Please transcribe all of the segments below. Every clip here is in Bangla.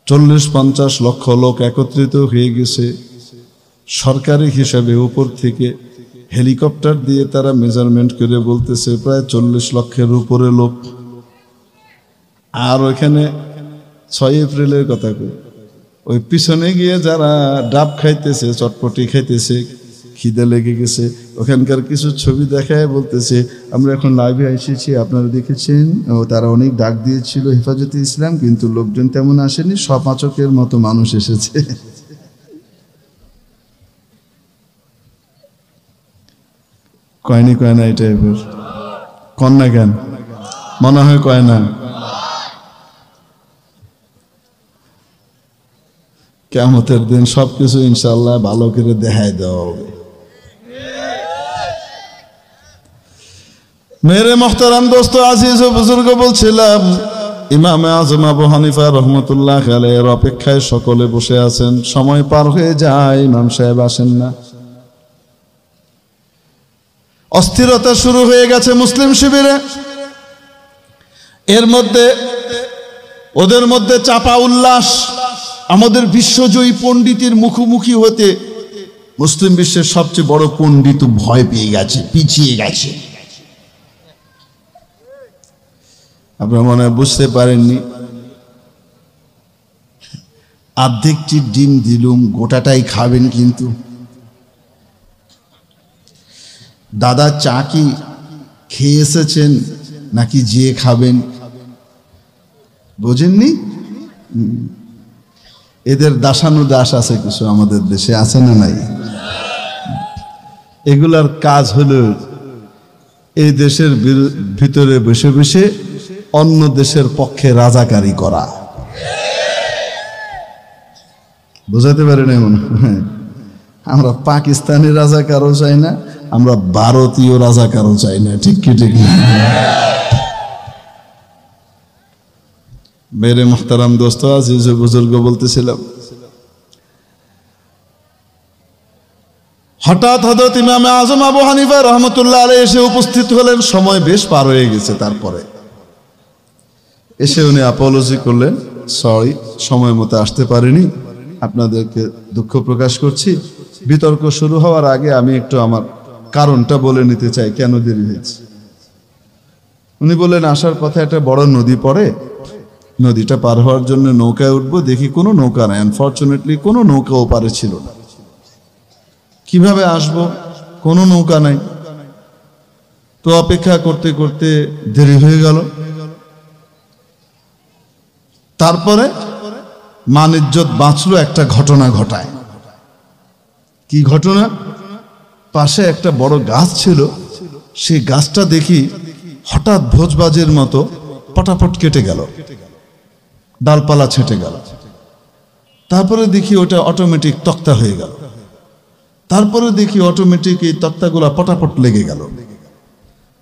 40-50 লক্ষ লোক একত্রিত হয়ে গেছে। সরকারি হিসাবে উপর থেকে হেলিকপ্টার দিয়ে তারা মেজারমেন্ট করে বলতেছে প্রায় 40 লক্ষের উপরে লোক। আর ওইখানে 6 এপ্রিলের কথা কই, ওই পিছনে গিয়ে যারা ডাব খাইতেছে, চটপটি খাইতেছে, খিদে লেগে গেছে, ওখানকার কিছু ছবি দেখায় বলতেছে আমরা এখন লাইভে এসেছি, আপনারা দেখেছেন তারা অনেক ডাক দিয়েছিল হেফাজতে ইসলাম, কিন্তু লোকজন তেমন আসেনি, সপাচকের মতো মানুষ এসেছে। কয়নি কয় না, এই টাইপের কন্যা কেন মনে হয় কয় না। কিয়ামতের দিন সবকিছু ইনশাআল্লাহ ভালো করে দেখাই দেওয়া হবে। মেরে মোহতারাম দোস্ত আজিজ ও বুজুর্গ, বলছিলাম ইমামে আজম আবু হানিফা রহমতুল্লাহ আলাইহির অপেক্ষায় সকলে বসে আছেন। সময় পার হয়ে যায়, ইমাম সাহেব আসেন না। অস্থিরতা শুরু হয়ে গেছে মুসলিম শিবিরে। এর মধ্যে ওদের মধ্যে চাপা উল্লাস। আমাদের বিশ্বজয়ী পণ্ডিতের মুখোমুখি হতে মুসলিম বিশ্বের সবচেয়ে বড় পণ্ডিত ভয় পেয়ে গেছে, পিছিয়ে গেছে। আপনারা মনে হয় বুঝতে পারেননি, অর্ধেকটি ডিম দিলুম, গোটাটাই খাবেন কিন্তু। দাদা চা কি খেয়ে এসেছেন নাকি যে খাবেন বোঝেননি? এদের দাসানুদাস আছে কিছু আমাদের দেশে, আছে না নাই? এগুলার কাজ হলো এই দেশের ভিতরে বসে বসে অন্য দেশের পক্ষে রাজাকারি করা। বোঝাতে পারি না মনে হয়? আমরা পাকিস্তানি রাজাকারও চাই না, আমরা ভারতীয় রাজাকারও চাই না। ঠিক কি ঠিক না? মেরে মুহতারাম দোস্ত আজিজ বুজুর্গ, বলতেছিলাম হঠাৎ হযরত ইমামে আজম আবু হানিফা রহমতুল্লাহ আলাইহি এসে উপস্থিত হলেন। সময় বেশ পার হয়ে গেছে। তারপরে এসে উনি অ্যাপোলজি করলেন, সরি সময় মতো আসতে পারিনি, আপনাদেরকে দুঃখ প্রকাশ করছি। বিতর্ক শুরু হওয়ার আগে আমি একটু আমার কারণটা বলে নিতে চাই, কেন দেরি হয়েছে। উনি বললেন আসার পথে একটা বড় নদী পড়ে, নদীটা পার হওয়ার জন্য নৌকায় উঠবো, দেখি কোনো নৌকা নাই। আনফর্চুনেটলি কোনো নৌকা ওপারে ছিল না। কিভাবে আসবো? কোনো নৌকা নাই। তো অপেক্ষা করতে করতে দেরি হয়ে গেল। তারপরে মান ইজ্জত বাঁচলো, একটা ঘটনা ঘটায়। কি ঘটনা? পাশে একটা বড় গাছ ছিল, সেই গাছটা দেখি হঠাৎ ভোজবাজের মতো পটাপট কেটে গেল, ডালপালা ছেঁটে গেল। তারপরে দেখি ওটা অটোমেটিক তক্তা হয়ে গেল। তারপরে দেখি অটোমেটিক এই তক্তাগুলা পটাপট লেগে গেল।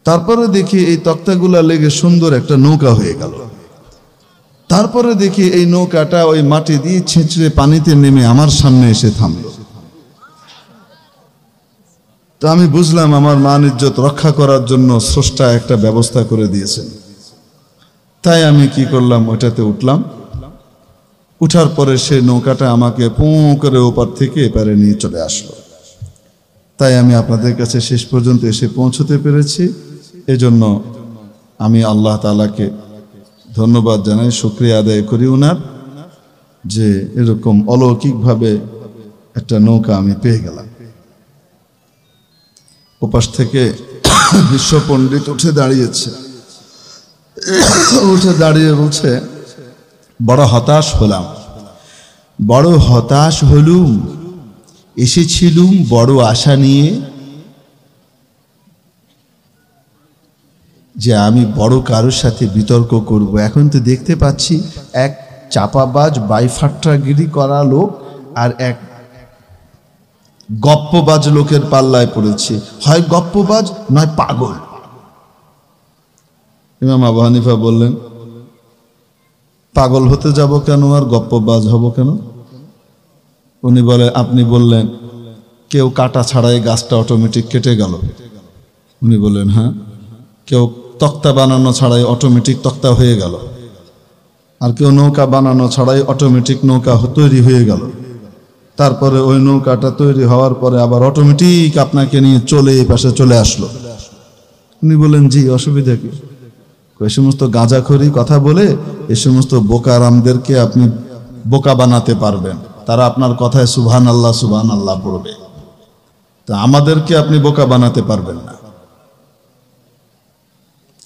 তারপরে দেখি এই তক্তাগুলা লেগে সুন্দর একটা নৌকা হয়ে গেল। তারপরে দেখি এই নৌকাটা ওই মাটি দিয়ে ছেঁচড়ে পানিতে নেমে আমার সামনে এসে থামল। তো আমি বুঝলাম আমার মান ইজ্জত রক্ষা করার জন্য স্রষ্টা একটা ব্যবস্থা করে দিয়েছেন। তাই আমি কি করলাম, ওটাতে উঠলাম। উঠার পরে সেই নৌকাটা আমাকে পোঁ করে ওপার থেকে এপারে নিয়ে চলে আসলো। তাই আমি আপনাদের কাছে শেষ পর্যন্ত এসে পৌঁছতে পেরেছি। এজন্য আমি আল্লাহ তাআলাকে ধন্যবাদ জানাই, শুকরিয়া আদায় করি উনার, যে এরকম অলৌকিকভাবে একটা নৌকা আমি পেয়ে গেলাম। ওপাশ থেকে বিশ্ব পণ্ডিত উঠে দাঁড়িয়েছে, উঠে দাঁড়িয়ে বলছে বড় হতাশ হলাম, বড় হতাশ হলুম, এসেছিলুম বড় আশা নিয়ে, যে আমি বড় কারোর সাথে বিতর্ক করব। এখন তো দেখতে পাচ্ছি এক চাপাবাজ বাইফাট্টাগিরি করা লোক আর এক গপ্পবাজ লোকের পাল্লায় পড়েছে, হয় গপ্পবাজ নয় পাগল। ইমাম আবু হানিফা বললেন পাগল হতে যাব কেন আর গপ্পবাজ হব কেন? উনি বলে আপনি বললেন কেউ কাটা ছাড়াই গাছটা অটোমেটিক কেটে গেল। উনি বললেন হ্যাঁ। কেউ তক্তা বানানো ছাড়াই অটোমেটিক তক্তা হয়ে গেল। আর কেউ নৌকা বানানো ছাড়াই অটোমেটিক নৌকা তৈরি হয়ে গেল, তারপরে ওই নৌকাটা তৈরি হওয়ার পরে আবার অটোমেটিক আপনাকে নিয়ে চলে এই পাশে চলে আসলো। উনি বলেন, জি, অসুবিধা কি? এই সমস্ত গাঁজাখড়ি কথা বলে এই সমস্ত বোকারামদেরকে আপনি বোকা বানাতে পারবেন, তারা আপনার কথায় সুবহান আল্লাহ পড়বে, তা আমাদেরকে আপনি বোকা বানাতে পারবেন না।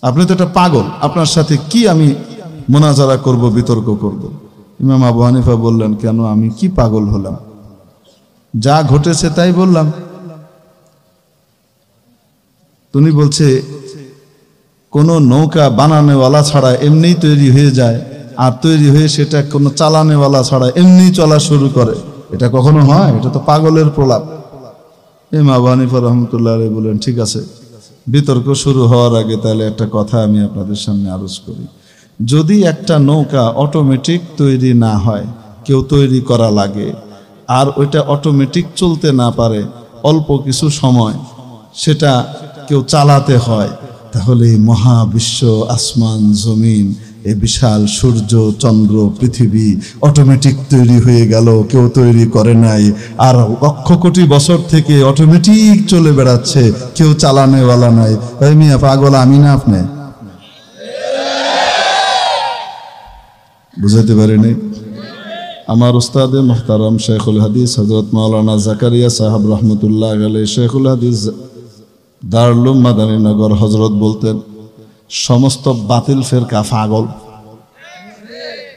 আপনি তো একটা পাগল, আপনার সাথে কি আমি মোনাজারা করব, বিতর্ক করব? ইমাম আবু হানিফা বললেন, কেন, আমি কি পাগল হলাম? যা ঘটেছে তাই বললাম। তুমি বলছে কোনো নৌকা বানানোওয়ালা ছাড়া এমনিই তৈরি হয়ে যায়, আর তৈরি হয়ে সেটা কোনো চালানোওয়ালা ছাড়া এমনি চলা শুরু করে, এটা কখনো হয়? এটা তো পাগলের প্রলাপ। ইমাম আবু হানিফা রহমতুল্লাহ আলাইহি বলেন, ঠিক আছে, বিতর্ক শুরু হওয়ার আগে তাহলে একটা কথা আমি আপনাদের সামনে আরজ করি। যদি একটা নৌকা অটোমেটিক তৈরি না হয়, কেউ তৈরি করা লাগে, আর ওইটা অটোমেটিক চলতে না পারে, অল্প কিছু সময় সেটা কেউ চালাতে হয়, তাহলে এই মহাবিশ্ব, আসমান জমিন, এই বিশাল সূর্য চন্দ্র পৃথিবী অটোমেটিক তৈরি হয়ে গেল, কেউ তৈরি করে নাই, আর লক্ষ কোটি বছর থেকে অটোমেটিক চলে বেড়াচ্ছে, কেউ চালানেওয়ালা নাই। এই মিয়া পাগল আমি না আপনি? বুঝাতে পারিনি? আমার উস্তাদে মুহতারাম শেখুল হাদিস হযরত মাওলানা জাকারিয়া সাহেব রহমতুল্লাহ আলাইহি, শেখুল হাদিস দারুল উলুম মাদানীনগর হযরত বলতেন, সমস্ত বাতিল ফেরকা পাগল।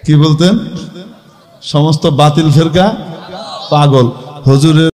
কি বলতেন? সমস্ত বাতিল ফেরকা পাগল। হুজুরের